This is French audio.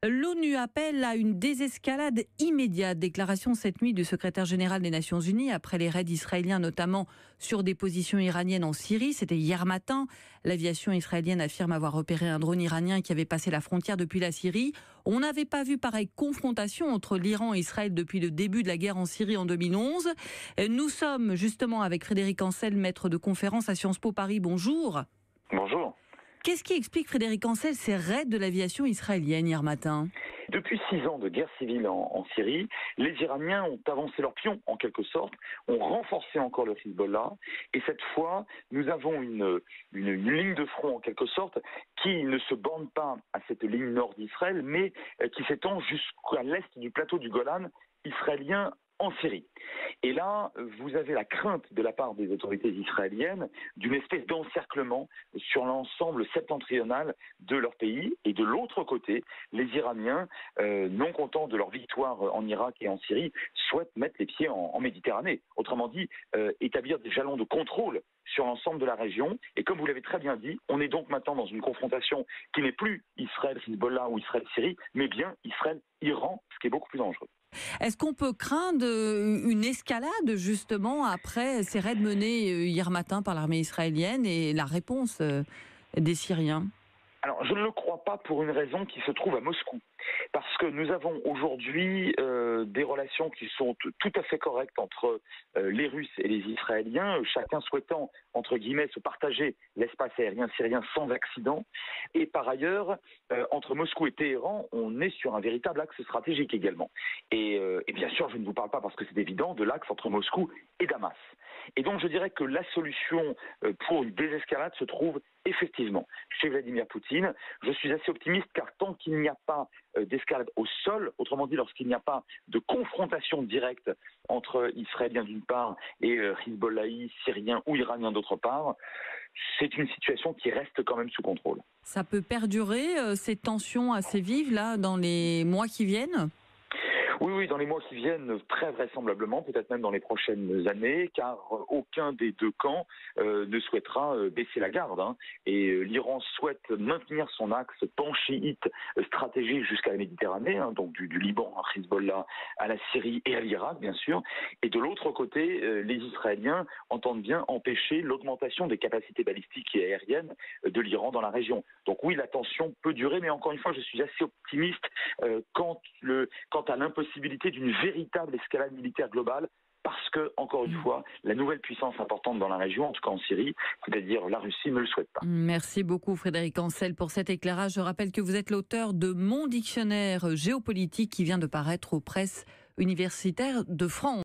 L'ONU appelle à une désescalade immédiate. Déclaration cette nuit du secrétaire général des Nations Unies après les raids israéliens, notamment sur des positions iraniennes en Syrie. C'était hier matin. L'aviation israélienne affirme avoir repéré un drone iranien qui avait passé la frontière depuis la Syrie. On n'avait pas vu pareille confrontation entre l'Iran et Israël depuis le début de la guerre en Syrie en 2011. Nous sommes justement avec Frédéric Ancel, maître de conférence à Sciences Po Paris. Bonjour. Bonjour. Qu'est-ce qui explique, Frédéric Ancel, ces raids de l'aviation israélienne hier matin ? Depuis 6 ans de guerre civile en Syrie, les Iraniens ont avancé leur pion, en quelque sorte, ont renforcé encore le Hezbollah, et cette fois, nous avons une ligne de front, en quelque sorte, qui ne se borne pas à cette ligne nord d'Israël, mais qui s'étend jusqu'à l'est du plateau du Golan israélien en Syrie. Et là, vous avez la crainte de la part des autorités israéliennes d'une espèce d'encerclement sur l'ensemble septentrional de leur pays. Et de l'autre côté, les Iraniens, non contents de leur victoire en Irak et en Syrie, souhaitent mettre les pieds en Méditerranée. Autrement dit, établir des jalons de contrôle sur l'ensemble de la région. Et comme vous l'avez très bien dit, on est donc maintenant dans une confrontation qui n'est plus Israël-Hezbollah ou Israël-Syrie, mais bien Israël-Iran, ce qui est beaucoup plus dangereux. Est-ce qu'on peut craindre une escalade justement après ces raids menés hier matin par l'armée israélienne et la réponse des Syriens ? Alors, je ne le crois pas pour une raison qui se trouve à Moscou. Parce que nous avons aujourd'hui des relations qui sont tout à fait correctes entre les Russes et les Israéliens, chacun souhaitant, entre guillemets, se partager l'espace aérien syrien sans accident. Et par ailleurs, entre Moscou et Téhéran, on est sur un véritable axe stratégique également. Et bien sûr, je ne vous parle pas, parce que c'est évident, de l'axe entre Moscou et Damas. Et donc je dirais que la solution pour une désescalade se trouve effectivement chez Vladimir Poutine. Je suis assez optimiste car tant qu'il n'y a pas d'escalade au sol, autrement dit lorsqu'il n'y a pas de confrontation directe entre Israéliens d'une part et Hezbollahi, Syriens ou Iraniens d'autre part, c'est une situation qui reste quand même sous contrôle. Ça peut perdurer ces tensions assez vives là dans les mois qui viennent ? Oui, dans les mois qui viennent, très vraisemblablement, peut-être même dans les prochaines années, car aucun des deux camps ne souhaitera baisser la garde. Et l'Iran souhaite maintenir son axe pan-chiite stratégique jusqu'à la Méditerranée, donc du Liban à Hezbollah, à la Syrie et à l'Irak, bien sûr. Et de l'autre côté, les Israéliens entendent bien empêcher l'augmentation des capacités balistiques et aériennes de l'Iran dans la région. Donc oui, la tension peut durer, mais encore une fois, je suis assez optimiste quant à l'impossibilité d'une véritable escalade militaire globale, parce que, encore une fois, la nouvelle puissance importante dans la région, en tout cas en Syrie, c'est-à-dire la Russie, ne le souhaite pas. Merci beaucoup Frédéric Ancel pour cet éclairage. Je rappelle que vous êtes l'auteur de Mon dictionnaire géopolitique qui vient de paraître aux presses universitaires de France.